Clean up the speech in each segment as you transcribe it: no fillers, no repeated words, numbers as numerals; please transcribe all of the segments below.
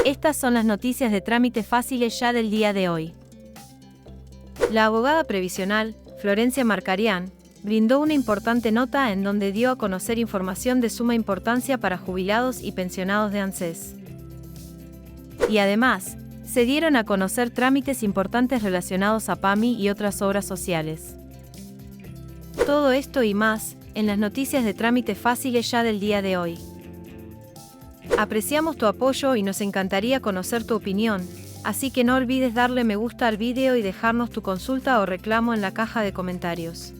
Estas son las noticias de trámites fáciles ya del día de hoy. La abogada previsional, Florencia Marcarián, brindó una importante nota en donde dio a conocer información de suma importancia para jubilados y pensionados de ANSES. Y además, se dieron a conocer trámites importantes relacionados a PAMI y otras obras sociales. Todo esto y más, en las noticias de trámites fáciles ya del día de hoy. Apreciamos tu apoyo y nos encantaría conocer tu opinión, así que no olvides darle me gusta al video y dejarnos tu consulta o reclamo en la caja de comentarios.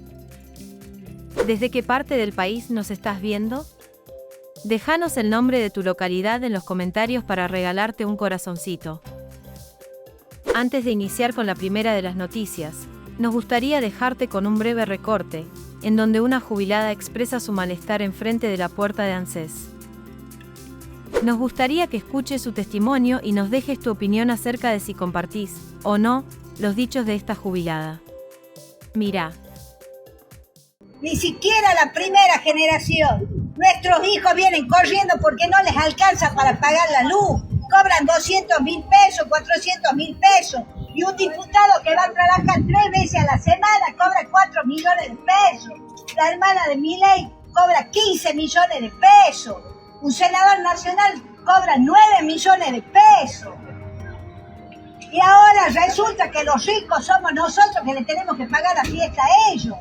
¿Desde qué parte del país nos estás viendo? Déjanos el nombre de tu localidad en los comentarios para regalarte un corazoncito. Antes de iniciar con la primera de las noticias, nos gustaría dejarte con un breve recorte, en donde una jubilada expresa su malestar enfrente de la puerta de ANSES. Nos gustaría que escuches su testimonio y nos dejes tu opinión acerca de si compartís, o no, los dichos de esta jubilada. Mirá. Ni siquiera la primera generación. Nuestros hijos vienen corriendo porque no les alcanza para pagar la luz. Cobran 200.000 pesos, 400.000 pesos. Y un diputado que va a trabajar 3 veces a la semana cobra 4 millones de pesos. La hermana de Milei cobra 15 millones de pesos. Un senador nacional cobra 9 millones de pesos. Y ahora resulta que los ricos somos nosotros que le tenemos que pagar la fiesta a ellos.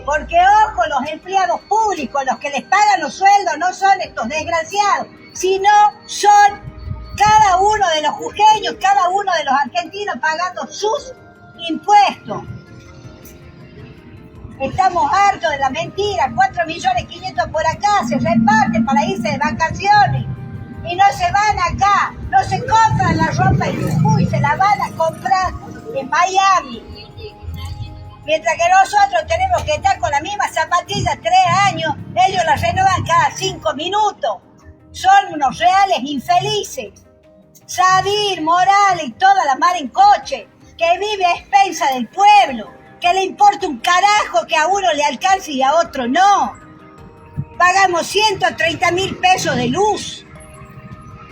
Porque ojo, los empleados públicos, los que les pagan los sueldos, no son estos desgraciados, sino son cada uno de los jujeños, cada uno de los argentinos pagando sus impuestos. Estamos hartos de la mentira, 4.500.000 por acá, se reparten para irse de vacaciones. Y no se van acá, no se compran la ropa en Jujuy, se la van a comprar en Miami. Mientras que nosotros tenemos que estar con la misma zapatilla 3 años, ellos la renuevan cada 5 minutos. Son unos reales infelices. Sadir, Morales y toda la mar en coche, que vive a expensa del pueblo. Que le importa un carajo que a uno le alcance y a otro no. Pagamos 130.000 pesos de luz,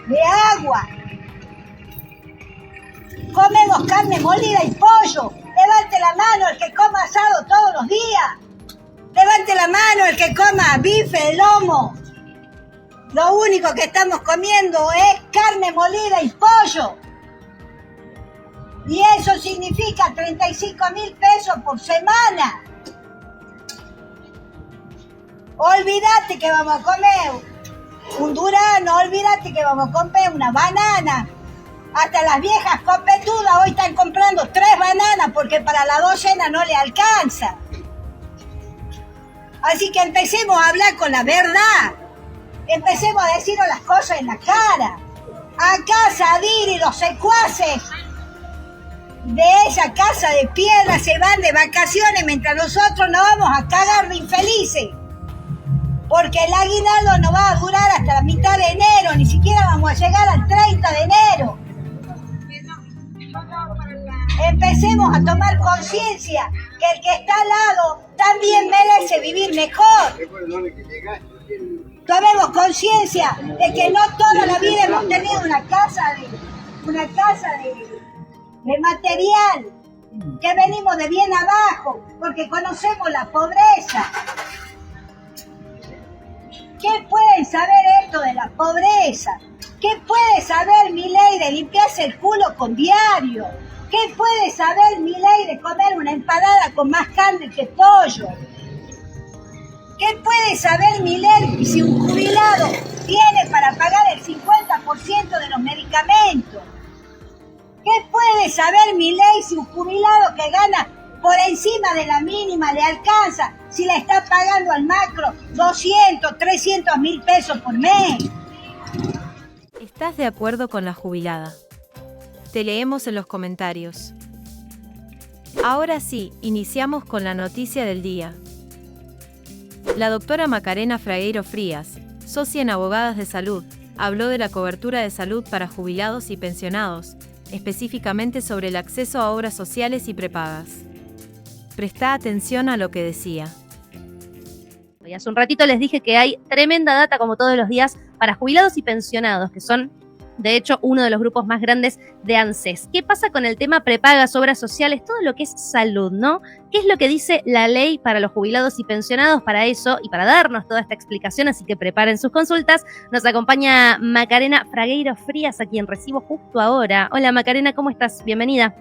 de agua. Comemos carne molida y pollo. Levante la mano el que coma asado todos los días. Levante la mano el que coma bife de lomo. Lo único que estamos comiendo es carne molida y pollo. Y eso significa 35.000 pesos por semana. Olvídate que vamos a comer un durazno, olvídate que vamos a comer una banana. Hasta las viejas copetudas hoy están comprando 3 bananas porque para la docena no le alcanza. Así que empecemos a hablar con la verdad. Empecemos a decirnos las cosas en la cara. Acá Sadir y los secuaces de esa casa de piedra se van de vacaciones mientras nosotros nos vamos a cagar de infelices. Porque el aguinaldo no va a durar hasta la mitad de enero, ni siquiera vamos a llegar al 30 de enero. Empecemos a tomar conciencia que el que está al lado también merece vivir mejor. Tomemos conciencia de que no toda la vida hemos tenido una casa de material, que venimos de bien abajo, porque conocemos la pobreza. ¿Qué pueden saber esto de la pobreza? ¿Qué puede saber Milei de limpiarse el culo con diario? ¿Qué puede saber Milei de comer una empanada con más carne que pollo? ¿Qué puede saber Milei si un jubilado tiene para pagar el 50% de los medicamentos? ¿Qué puede saber Milei si un jubilado que gana por encima de la mínima le alcanza si le está pagando al macro 200, 300.000 pesos por mes? ¿Estás de acuerdo con la jubilada? Te leemos en los comentarios. Ahora sí, iniciamos con la noticia del día. La doctora Macarena Fragueiro Frías, socia en Abogadas de Salud, habló de la cobertura de salud para jubilados y pensionados, específicamente sobre el acceso a obras sociales y prepagas. Presta atención a lo que decía. Y hace un ratito les dije que hay tremenda data, como todos los días, para jubilados y pensionados, que son de hecho, uno de los grupos más grandes de ANSES. ¿Qué pasa con el tema prepagas, obras sociales, todo lo que es salud, ¿no? ¿Qué es lo que dice la ley para los jubilados y pensionados? Para eso y para darnos toda esta explicación, así que preparen sus consultas, nos acompaña Macarena Fragueiro Frías, a quien recibo justo ahora. Hola Macarena, ¿cómo estás? Bienvenida.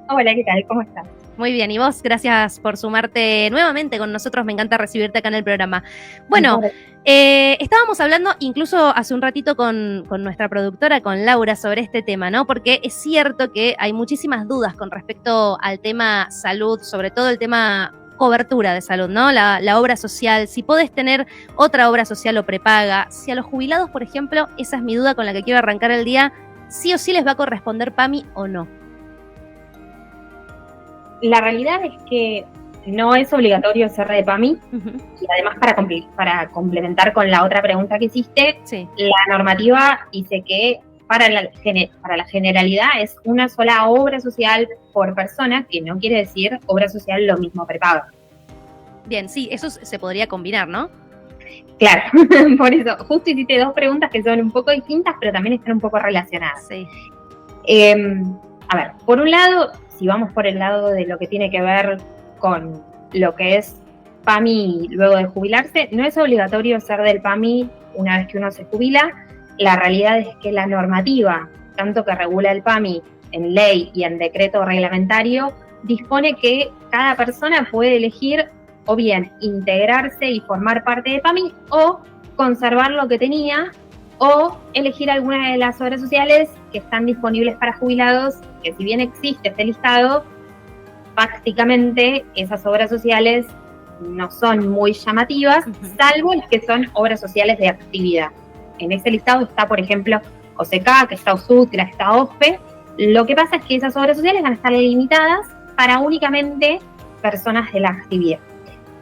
Hola, ¿qué tal? ¿Cómo estás? Muy bien, y vos, gracias por sumarte nuevamente con nosotros, me encanta recibirte acá en el programa. Bueno, estábamos hablando incluso hace un ratito con nuestra productora, con Laura, sobre este tema, ¿no? Porque es cierto que hay muchísimas dudas con respecto al tema salud, sobre todo el tema cobertura de salud, ¿no? La obra social, si podés tener otra obra social o prepaga, si a los jubilados, por ejemplo, esa es mi duda con la que quiero arrancar el día, sí o sí les va a corresponder PAMI o no. La realidad es que no es obligatorio ser de PAMI, y además para complementar con la otra pregunta que hiciste, sí, la normativa dice que para la generalidad es una sola obra social por persona, que no quiere decir obra social lo mismo prepaga. Bien, sí, eso se podría combinar, ¿no? Claro, por eso, justo hiciste dos preguntas que son un poco distintas, pero también están un poco relacionadas. Sí. A ver, por un lado, si vamos por el lado de lo que tiene que ver con lo que es PAMI luego de jubilarse, no es obligatorio ser del PAMI una vez que uno se jubila. La realidad es que la normativa, tanto que regula el PAMI en ley y en decreto reglamentario, dispone que cada persona puede elegir o bien integrarse y formar parte de PAMI o conservar lo que tenía o elegir alguna de las obras sociales que están disponibles para jubilados, que si bien existe este listado, prácticamente esas obras sociales no son muy llamativas, salvo las que son obras sociales de actividad. En ese listado está, por ejemplo, OSECA, que está OSUD, que está OSPE. Lo que pasa es que esas obras sociales van a estar limitadas para únicamente personas de la actividad.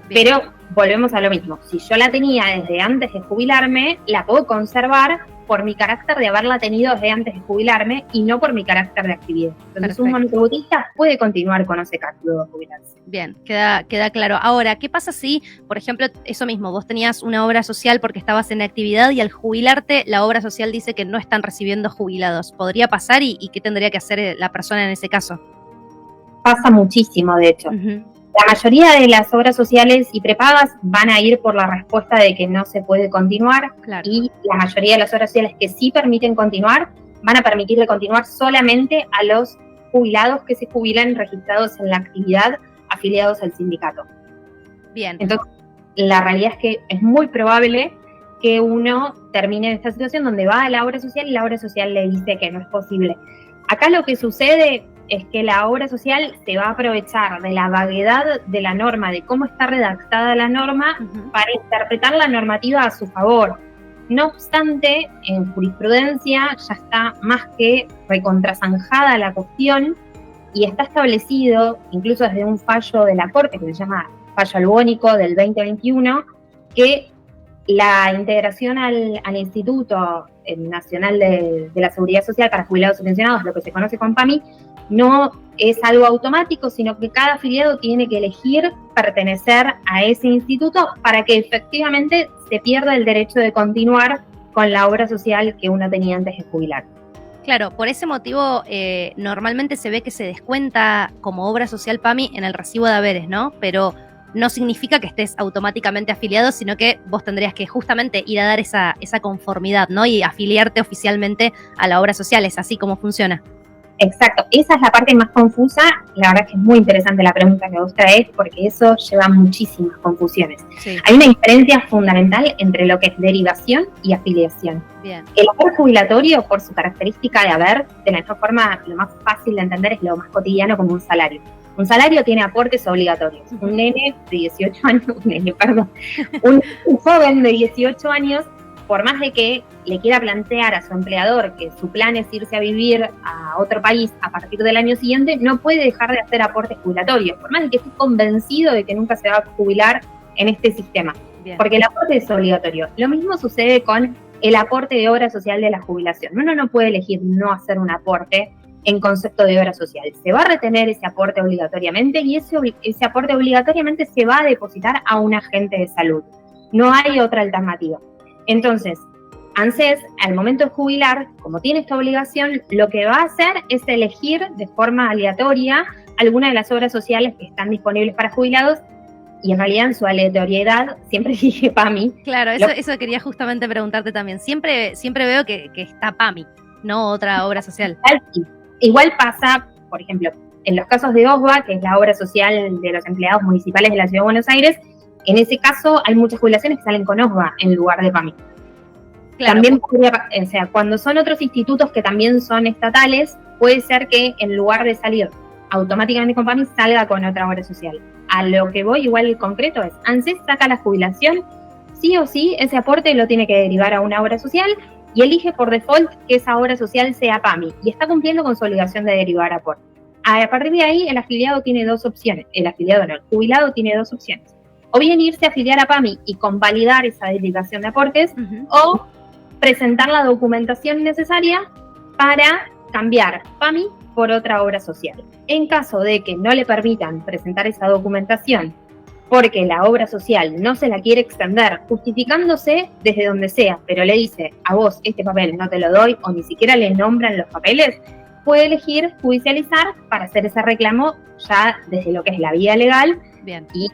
Bien. Pero volvemos a lo mismo. Si yo la tenía desde antes de jubilarme, la puedo conservar por mi carácter de haberla tenido desde antes de jubilarme y no por mi carácter de actividad. Entonces, perfecto, un monotributista puede continuar con OSECA luego de jubilarse. Bien, queda claro. Ahora, ¿qué pasa si, por ejemplo, eso mismo, vos tenías una obra social porque estabas en actividad y al jubilarte la obra social dice que no están recibiendo jubilados? ¿Podría pasar y qué tendría que hacer la persona en ese caso? Pasa muchísimo, de hecho. La mayoría de las obras sociales y prepagas van a ir por la respuesta de que no se puede continuar, claro, y la mayoría de las obras sociales que sí permiten continuar van a permitirle continuar solamente a los jubilados que se jubilan registrados en la actividad, afiliados al sindicato. Bien. Entonces, la realidad es que es muy probable que uno termine en esta situación donde va a la obra social y la obra social le dice que no es posible. Acá lo que sucede es que la obra social se va a aprovechar de la vaguedad de la norma, de cómo está redactada la norma, para interpretar la normativa a su favor. No obstante, en jurisprudencia ya está más que recontrasanjada la cuestión y está establecido, incluso desde un fallo de la Corte, que se llama Fallo Albónico del 2021, que la integración al Instituto Nacional de la Seguridad Social para Jubilados y Pensionados, lo que se conoce como PAMI, no es algo automático, sino que cada afiliado tiene que elegir pertenecer a ese instituto para que efectivamente se pierda el derecho de continuar con la obra social que uno tenía antes de jubilar. Claro, por ese motivo normalmente se ve que se descuenta como obra social PAMI en el recibo de haberes, ¿no? Pero no significa que estés automáticamente afiliado, sino que vos tendrías que justamente ir a dar esa conformidad, ¿no? Y afiliarte oficialmente a la obra social, ¿es así como funciona? Exacto, esa es la parte más confusa. La verdad es que es muy interesante la pregunta que vos traes, porque eso lleva muchísimas confusiones. Sí. Hay una diferencia fundamental entre lo que es derivación y afiliación. Bien. El haber jubilatorio, por su característica de haber, de la misma forma, lo más fácil de entender es lo más cotidiano como un salario. Un salario tiene aportes obligatorios. Un nene de 18 años, un joven de 18 años, por más de que le quiera plantear a su empleador que su plan es irse a vivir a otro país a partir del año siguiente, no puede dejar de hacer aportes jubilatorios, por más de que esté convencido de que nunca se va a jubilar en este sistema. Bien. Porque el aporte es obligatorio. Lo mismo sucede con el aporte de obra social de la jubilación. Uno no puede elegir no hacer un aporte en concepto de obra social. Se va a retener ese aporte obligatoriamente y ese aporte obligatoriamente se va a depositar a un agente de salud. No hay otra alternativa. Entonces, ANSES, al momento de jubilar, como tiene esta obligación, lo que va a hacer es elegir de forma aleatoria alguna de las obras sociales que están disponibles para jubilados, y en realidad en su aleatoriedad siempre elige PAMI. Claro, eso quería justamente preguntarte también. Siempre veo que está PAMI, no otra obra social. Igual pasa, por ejemplo, en los casos de OSBA, que es la obra social de los empleados municipales de la Ciudad de Buenos Aires, en ese caso hay muchas jubilaciones que salen con OSBA en lugar de PAMI. Claro. También podría, o sea, cuando son otros institutos que también son estatales, puede ser que en lugar de salir automáticamente con PAMI salga con otra obra social. A lo que voy, igual el concreto es, ANSES saca la jubilación, sí o sí, ese aporte lo tiene que derivar a una obra social y elige por default que esa obra social sea PAMI y está cumpliendo con su obligación de derivar aporte. A partir de ahí, el afiliado tiene dos opciones, el jubilado tiene dos opciones. O bien irse a afiliar a PAMI y convalidar esa derivación de aportes, o presentar la documentación necesaria para cambiar PAMI por otra obra social. En caso de que no le permitan presentar esa documentación porque la obra social no se la quiere extender, justificándose desde donde sea, pero le dice, a vos este papel no te lo doy, o ni siquiera le nombran los papeles, puede elegir judicializar para hacer ese reclamo ya desde lo que es la vía legal. Bien. Y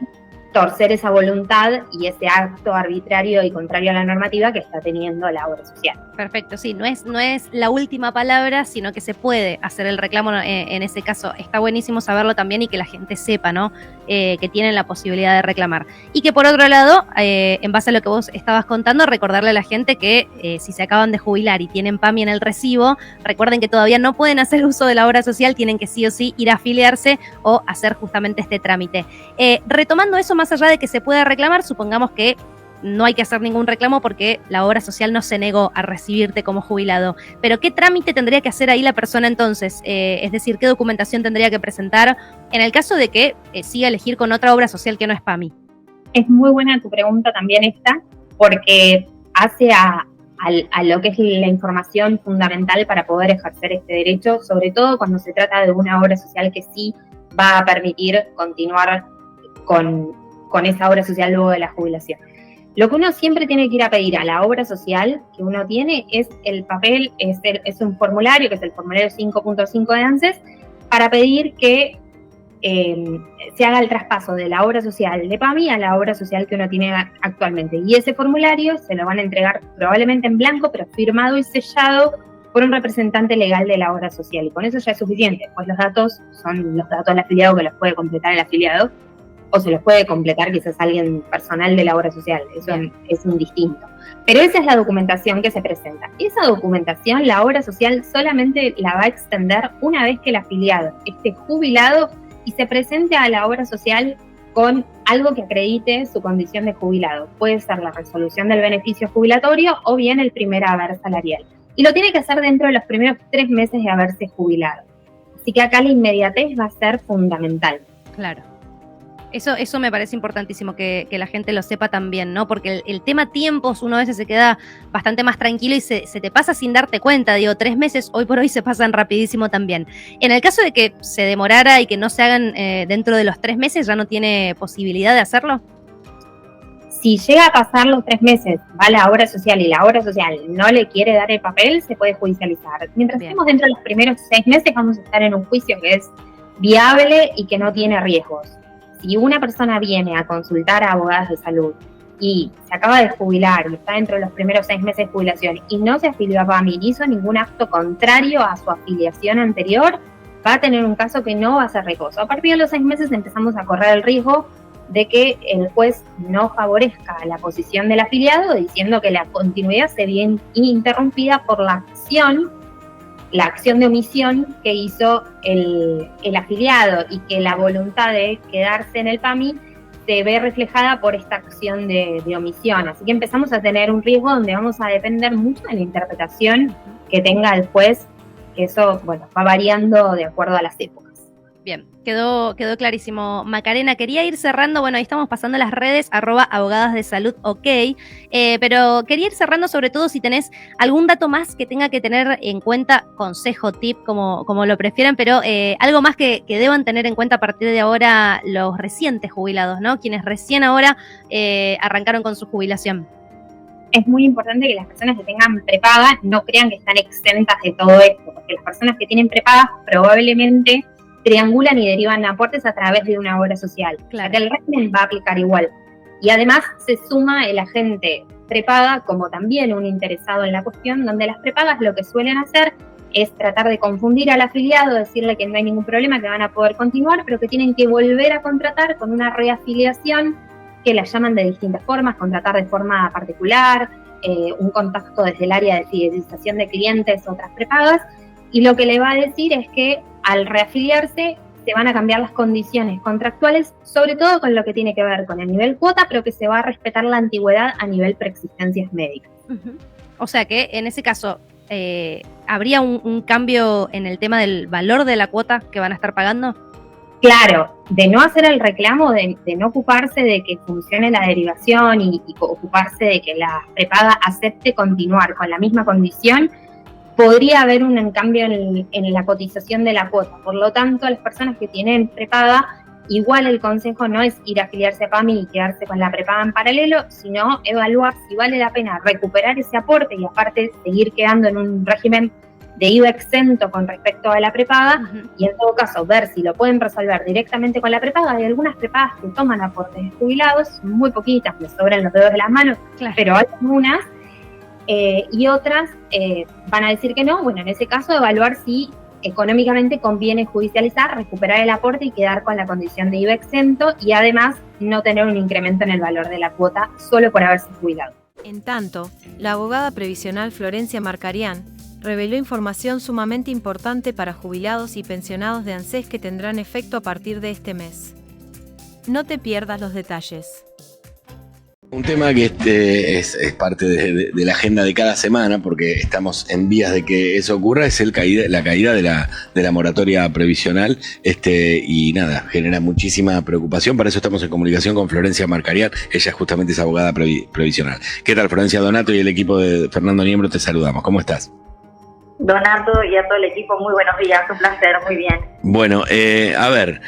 torcer esa voluntad y ese acto arbitrario y contrario a la normativa que está teniendo la obra social. Perfecto, sí, no es la última palabra, sino que se puede hacer el reclamo en ese caso. Está buenísimo saberlo también y que la gente sepa, ¿no? Que tienen la posibilidad de reclamar. Y que por otro lado, en base a lo que vos estabas contando, recordarle a la gente que si se acaban de jubilar y tienen PAMI en el recibo, recuerden que todavía no pueden hacer uso de la obra social, tienen que sí o sí ir a afiliarse o hacer justamente este trámite. Retomando eso, más allá de que se pueda reclamar, supongamos que no hay que hacer ningún reclamo porque la obra social no se negó a recibirte como jubilado. Pero ¿qué trámite tendría que hacer ahí la persona entonces? Es decir, ¿qué documentación tendría que presentar en el caso de que siga a elegir con otra obra social que no es PAMI? Es muy buena tu pregunta también esta, porque hace a lo que es la información fundamental para poder ejercer este derecho, sobre todo cuando se trata de una obra social que sí va a permitir continuar con esa obra social luego de la jubilación. Lo que uno siempre tiene que ir a pedir a la obra social que uno tiene es el papel, es un formulario, que es el formulario 5.5 de ANSES, para pedir que se haga el traspaso de la obra social de PAMI a la obra social que uno tiene actualmente. Y ese formulario se lo van a entregar probablemente en blanco, pero firmado y sellado por un representante legal de la obra social. Y con eso ya es suficiente, pues los datos son los datos del afiliado que los puede completar el afiliado, o se los puede completar quizás alguien personal de la obra social, eso es indistinto. Pero esa es la documentación que se presenta. Esa documentación la obra social solamente la va a extender una vez que el afiliado esté jubilado y se presente a la obra social con algo que acredite su condición de jubilado. Puede ser la resolución del beneficio jubilatorio o bien el primer haber salarial. Y lo tiene que hacer dentro de los primeros 3 meses de haberse jubilado. Así que acá la inmediatez va a ser fundamental. Claro. Eso me parece importantísimo que la gente lo sepa también, ¿no? Porque el tema tiempos, uno a veces se queda bastante más tranquilo y se te pasa sin darte cuenta. Digo, 3 meses hoy por hoy se pasan rapidísimo también. En el caso de que se demorara y que no se hagan dentro de los 3 meses, ¿ya no tiene posibilidad de hacerlo? Si llega a pasar los 3 meses, va la obra social y la obra social no le quiere dar el papel, se puede judicializar. Mientras estemos dentro de los primeros 6 meses, vamos a estar en un juicio que es viable y que no tiene riesgos. Si una persona viene a consultar a abogados de salud y se acaba de jubilar y está dentro de los primeros 6 meses de jubilación y no se afilió a PAMI ni hizo ningún acto contrario a su afiliación anterior, va a tener un caso que no va a ser riesgoso. A partir de los 6 meses empezamos a correr el riesgo de que el juez no favorezca la posición del afiliado, diciendo que la continuidad se ve interrumpida por la acción de omisión que hizo el afiliado, y que la voluntad de quedarse en el PAMI se ve reflejada por esta acción de omisión. Así que empezamos a tener un riesgo donde vamos a depender mucho de la interpretación que tenga el juez, que eso, bueno, va variando de acuerdo a las épocas. Bien, quedó clarísimo. Macarena, quería ir cerrando, bueno, ahí estamos pasando las redes, @abogadasdesalud, ok, pero quería ir cerrando sobre todo si tenés algún dato más que tenga que tener en cuenta, consejo, tip, como lo prefieran, pero algo más que deban tener en cuenta a partir de ahora los recientes jubilados, ¿no? Quienes recién ahora arrancaron con su jubilación. es muy importante que las personas que tengan prepaga no crean que están exentas de todo esto, porque las personas que tienen prepaga probablemente triangulan y derivan aportes a través de una obra social. Claro. El régimen va a aplicar igual. Y además se suma el agente prepaga como también un interesado en la cuestión, donde las prepagas lo que suelen hacer es tratar de confundir al afiliado, decirle que no hay ningún problema, que van a poder continuar, pero que tienen que volver a contratar con una reafiliación que la llaman de distintas formas, contratar de forma particular, un contacto desde el área de fidelización de clientes, otras prepagas, y lo que le va a decir es que al reafiliarse se van a cambiar las condiciones contractuales, sobre todo con lo que tiene que ver con el nivel cuota, pero que se va a respetar la antigüedad a nivel preexistencias médicas. Uh-huh. O sea que en ese caso ¿habría un cambio en el tema del valor de la cuota que van a estar pagando? Claro, de no hacer el reclamo, de no ocuparse de que funcione la derivación y ocuparse de que la prepaga acepte continuar con la misma condición, podría haber un cambio en la cotización de la cuota. Por lo tanto, las personas que tienen prepaga, igual el consejo no es ir a afiliarse a PAMI y quedarse con la prepaga en paralelo, sino evaluar si vale la pena recuperar ese aporte y aparte seguir quedando en un régimen de IVA exento con respecto a la prepaga, uh-huh. Y en todo caso ver si lo pueden resolver directamente con la prepaga. Hay algunas prepagas que toman aportes de jubilados, muy poquitas, les sobran los dedos de las manos, claro. Pero hay algunas y otras van a decir que no. Bueno, en ese caso evaluar si económicamente conviene judicializar, recuperar el aporte y quedar con la condición de IVA exento y además no tener un incremento en el valor de la cuota solo por haberse jubilado. En tanto, la abogada previsional Florencia Marcarián reveló información sumamente importante para jubilados y pensionados de ANSES que tendrán efecto a partir de este mes. No te pierdas los detalles. Un tema que es parte de la agenda de cada semana, porque estamos en vías de que eso ocurra, es la caída de la moratoria previsional, y nada, genera muchísima preocupación. Para eso estamos en comunicación con Florencia Marcarián, ella justamente es abogada previsional. ¿Qué tal, Florencia? Donato y el equipo de Fernando Niembro te saludamos. ¿Cómo estás? Donato y a todo el equipo, muy buenos días, un placer, muy bien. Bueno, a ver,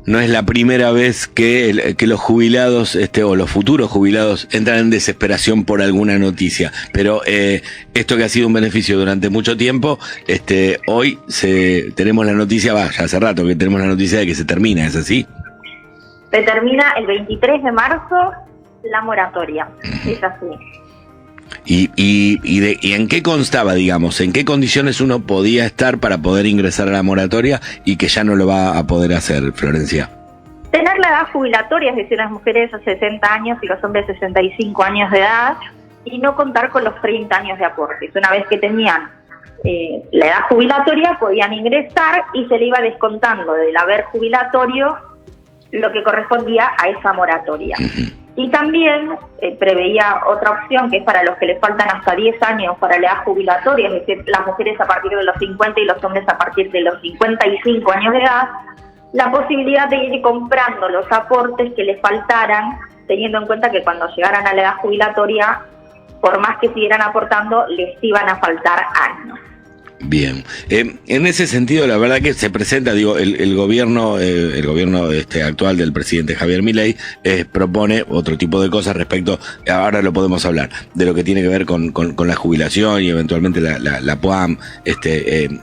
no es la primera vez que los jubilados o los futuros jubilados entran en desesperación por alguna noticia, pero esto que ha sido un beneficio durante mucho tiempo, hoy tenemos la noticia, ya hace rato que tenemos la noticia de que se termina, ¿es así? Se termina el 23 de marzo la moratoria, es así. ¿Y en qué constaba, digamos, en qué condiciones uno podía estar para poder ingresar a la moratoria y que ya no lo va a poder hacer, Florencia? Tener la edad jubilatoria, es decir, las mujeres a 60 años y los hombres 65 años de edad, y no contar con los 30 años de aportes. Una vez que tenían la edad jubilatoria, podían ingresar y se le iba descontando del haber jubilatorio lo que correspondía a esa moratoria. Uh-huh. Y también preveía otra opción, que es para los que les faltan hasta 10 años para la edad jubilatoria, es decir, las mujeres a partir de los 50 y los hombres a partir de los 55 años de edad, la posibilidad de ir comprando los aportes que les faltaran, teniendo en cuenta que cuando llegaran a la edad jubilatoria, por más que siguieran aportando, les iban a faltar años. Bien, en ese sentido la verdad que se presenta, digo, el gobierno actual del presidente Javier Milei propone otro tipo de cosas respecto, ahora lo podemos hablar, de lo que tiene que ver con la jubilación y eventualmente la PUAM,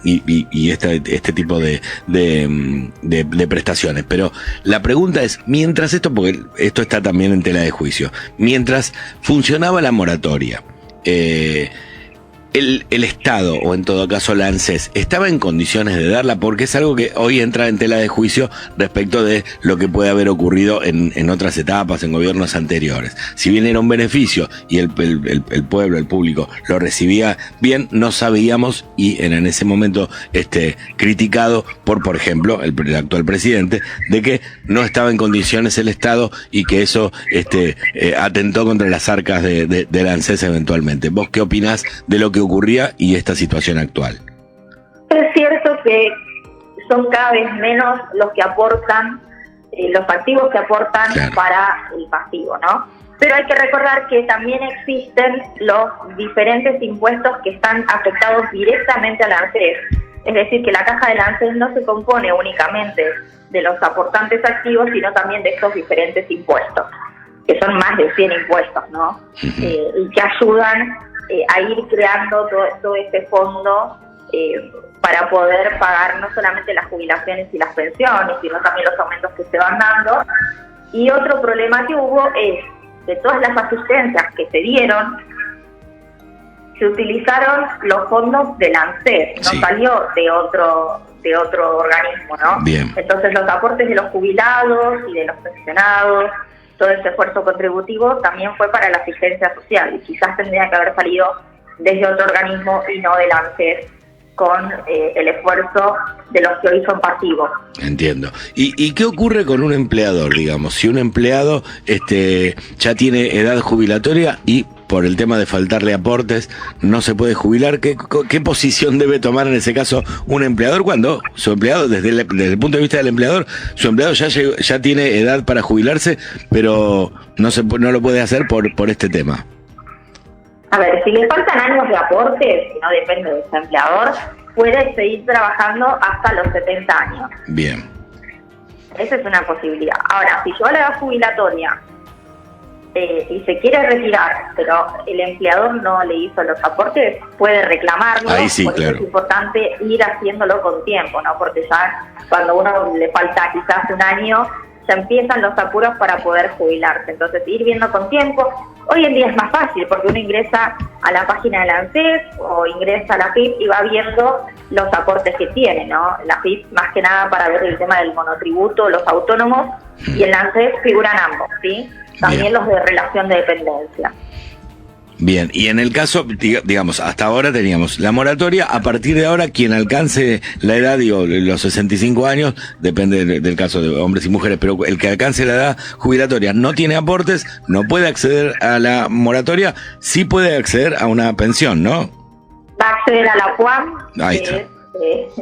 y este tipo de prestaciones, pero la pregunta es, mientras esto, porque esto está también en tela de juicio, mientras funcionaba la moratoria, el Estado, o en todo caso la ANSES, ¿estaba en condiciones de darla? Porque es algo que hoy entra en tela de juicio respecto de lo que puede haber ocurrido en otras etapas, en gobiernos anteriores. Si bien era un beneficio y el pueblo, el público, lo recibía bien, no sabíamos, y en ese momento criticado por ejemplo, el actual presidente, de que no estaba en condiciones el Estado y que eso atentó contra las arcas de la ANSES eventualmente. ¿Vos qué opinás de lo que ocurría y esta situación actual? Es cierto que son cada vez menos los que aportan, los activos que aportan, claro, para el pasivo, ¿no? Pero hay que recordar que también existen los diferentes impuestos que están afectados directamente a la ANSES. Es decir, que la caja de la ANSES no se compone únicamente de los aportantes activos, sino también de estos diferentes impuestos. que son más de 100 impuestos, ¿no? Y que ayudan a ir creando todo este fondo para poder pagar no solamente las jubilaciones y las pensiones, sino también los aumentos que se van dando. Y otro problema que hubo es, de todas las asistencias que se dieron, se utilizaron los fondos del ANSES, no salió de otro organismo, ¿no? Bien. Entonces los aportes de los jubilados y de los pensionados, todo ese esfuerzo contributivo también fue para la asistencia social, y quizás tendría que haber salido desde otro organismo y no del ANSES, con el esfuerzo de los que hoy son pasivos. Entiendo. ¿Y qué ocurre con un empleador, digamos? Si un empleado ya tiene edad jubilatoria y por el tema de faltarle aportes no se puede jubilar, ¿qué posición debe tomar en ese caso un empleador cuando su empleado, desde el punto de vista del empleador, su empleado ya tiene edad para jubilarse, pero no lo puede hacer por este tema? A ver, si le faltan años de aporte, que no depende de ese empleador, puede seguir trabajando hasta los 70 años. Bien. Esa es una posibilidad. Ahora, si yo a la edad jubilatoria y se quiere retirar, pero el empleador no le hizo los aportes, puede reclamarlo. Ahí sí, por eso claro. es importante ir haciéndolo con tiempo, ¿no? Porque ya cuando uno le falta quizás un año, ya empiezan los apuros para poder jubilarse. Entonces, ir viendo con tiempo. Hoy en día es más fácil porque uno ingresa a la página de la ANSES o ingresa a la AFIP y va viendo los aportes que tiene, ¿no? La AFIP más que nada para ver el tema del monotributo, los autónomos, y en la ANSES figuran ambos, ¿sí? También Bien. los de relación de dependencia. Bien, y en el caso, digamos, hasta ahora teníamos la moratoria, a partir de ahora quien alcance la edad, los 65 años, depende del caso de hombres y mujeres, pero el que alcance la edad jubilatoria no tiene aportes, no puede acceder a la moratoria, sí puede acceder a una pensión, ¿no? Va a acceder a la PUAM, Ahí que está. es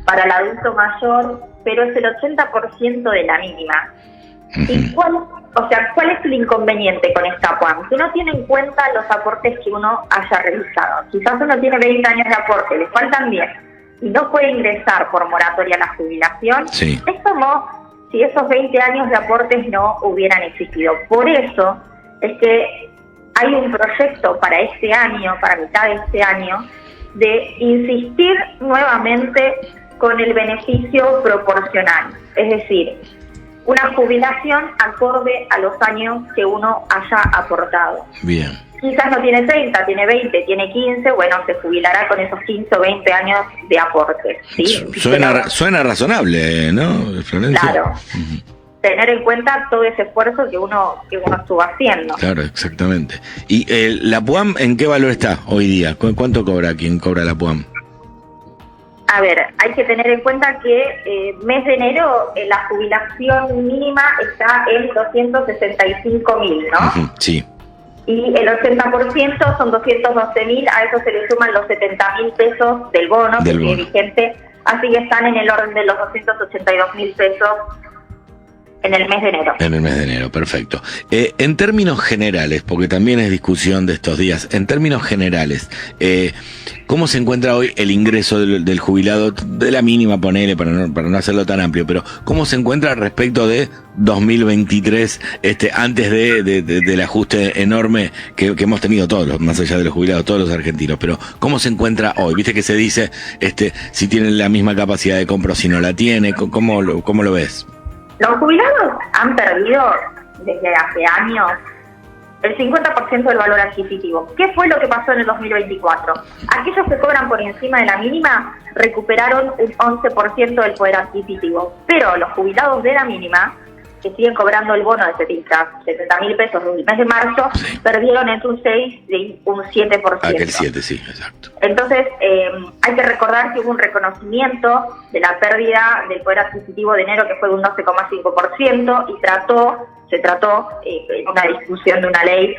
para el adulto mayor, pero es el 80% de la mínima. ¿Y cuál es el inconveniente con esta PUAM? Que no tiene en cuenta los aportes que uno haya realizado. Quizás uno tiene 20 años de aporte, le faltan 10, y no puede ingresar por moratoria a la jubilación. Sí. Es como si esos 20 años de aportes no hubieran existido. Por eso es que hay un proyecto para este año, para mitad de este año, de insistir nuevamente con el beneficio proporcional. Es decir, una jubilación acorde a los años que uno haya aportado. Bien. Quizás no tiene 30, tiene 20, tiene 15, bueno, se jubilará con esos 15 o 20 años de aportes, ¿sí? Suena razonable, ¿no, Florencia? Claro. Tener en cuenta todo ese esfuerzo que uno estuvo haciendo. Claro, exactamente. ¿Y la PUAM en qué valor está hoy día? ¿Cuánto cobra quien cobra la PUAM? A ver, hay que tener en cuenta que mes de enero la jubilación mínima está en 265.000, ¿no? Sí. Y el 80% son 212.000, a eso se le suman los 70.000 pesos del bono que sigue vigente, así que están en el orden de los 282.000 pesos en el mes de enero. En el mes de enero, perfecto. En términos generales, porque también es discusión de estos días, en términos generales, ¿cómo se encuentra hoy el ingreso del jubilado, de la mínima, ponele, para no hacerlo tan amplio, pero cómo se encuentra respecto de 2023, antes del ajuste enorme que hemos tenido todos, más allá de los jubilados, todos los argentinos, pero cómo se encuentra hoy? Viste que se dice si tienen la misma capacidad de compra o si no la tiene, ¿cómo lo ves? Los jubilados han perdido desde hace años el 50% del valor adquisitivo. ¿Qué fue lo que pasó en el 2024? Aquellos que cobran por encima de la mínima recuperaron un 11% del poder adquisitivo, pero los jubilados de la mínima, que siguen cobrando el bono de 70.000 pesos en el mes de marzo, sí, perdieron entre un 6 y un 7%. Aquel 7, sí, exacto. Entonces, hay que recordar que hubo un reconocimiento de la pérdida del poder adquisitivo de enero, que fue de un 12,5%, y se trató en una discusión de una ley,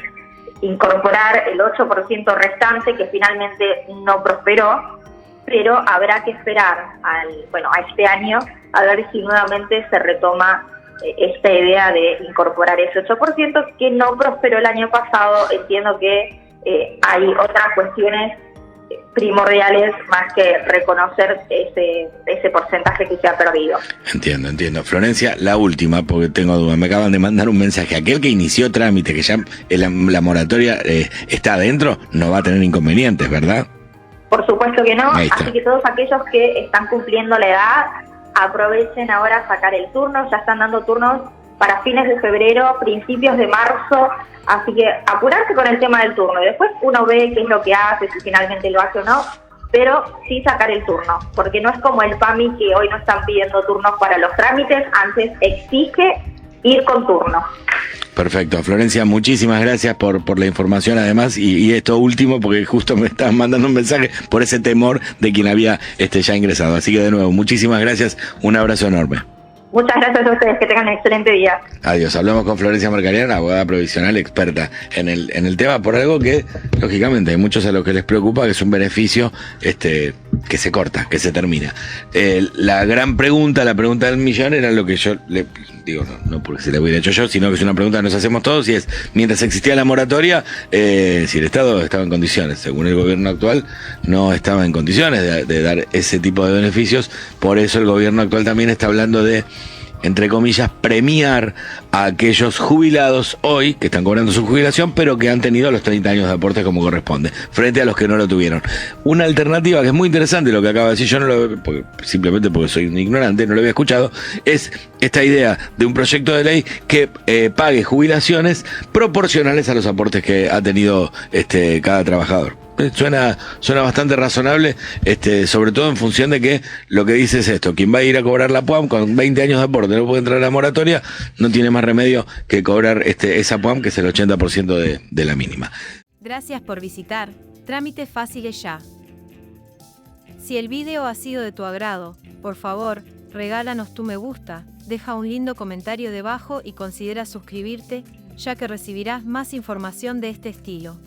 incorporar el 8% restante, que finalmente no prosperó, pero habrá que esperar a este año a ver si nuevamente se retoma esta idea de incorporar ese 8%, que no prosperó el año pasado. Entiendo que hay otras cuestiones primordiales más que reconocer ese porcentaje que se ha perdido. Entiendo. Florencia, la última, porque tengo duda. Me acaban de mandar un mensaje. Aquel que inició trámite, que ya la moratoria está adentro, no va a tener inconvenientes, ¿verdad? Por supuesto que no, Ahí está. así que todos aquellos que están cumpliendo la edad, aprovechen ahora a sacar el turno. Ya están dando turnos para fines de febrero, principios de marzo, así que apurarse con el tema del turno. Y después uno ve qué es lo que hace, si finalmente lo hace o no, pero sí sacar el turno, porque no es como el PAMI, que hoy no están pidiendo turnos para los trámites, antes exige ir con turno. Perfecto. Florencia, muchísimas gracias por la información, además, y esto último, porque justo me estaban mandando un mensaje por ese temor de quien había ya ingresado. Así que de nuevo, muchísimas gracias, un abrazo enorme. Muchas gracias a ustedes, que tengan un excelente día. Adiós. Hablamos con Florencia Marcarián, abogada provisional experta en el tema, por algo que, lógicamente, hay muchos a los que les preocupa, que es un beneficio que se corta, que se termina. La gran pregunta, la pregunta del millón, era lo que yo le digo, no porque se la hubiera hecho yo, sino que es una pregunta que nos hacemos todos, y es, mientras existía la moratoria, si el Estado estaba en condiciones, según el gobierno actual, no estaba en condiciones de dar ese tipo de beneficios. Por eso el gobierno actual también está hablando de, entre comillas, premiar a aquellos jubilados hoy que están cobrando su jubilación, pero que han tenido los 30 años de aporte como corresponde, frente a los que no lo tuvieron. Una alternativa que es muy interesante, lo que acaba de decir, yo no lo simplemente porque soy un ignorante, no lo había escuchado, es esta idea de un proyecto de ley que pague jubilaciones proporcionales a los aportes que ha tenido cada trabajador. Suena bastante razonable, sobre todo en función de que lo que dice es esto: quien va a ir a cobrar la PUAM con 20 años de aporte, no puede entrar a la moratoria, no tiene más remedio que cobrar esa PUAM, que es el 80% de la mínima. Gracias por visitar Trámites Fáciles Ya. Si el video ha sido de tu agrado, por favor, regálanos tu me gusta, deja un lindo comentario debajo y considera suscribirte, ya que recibirás más información de este estilo.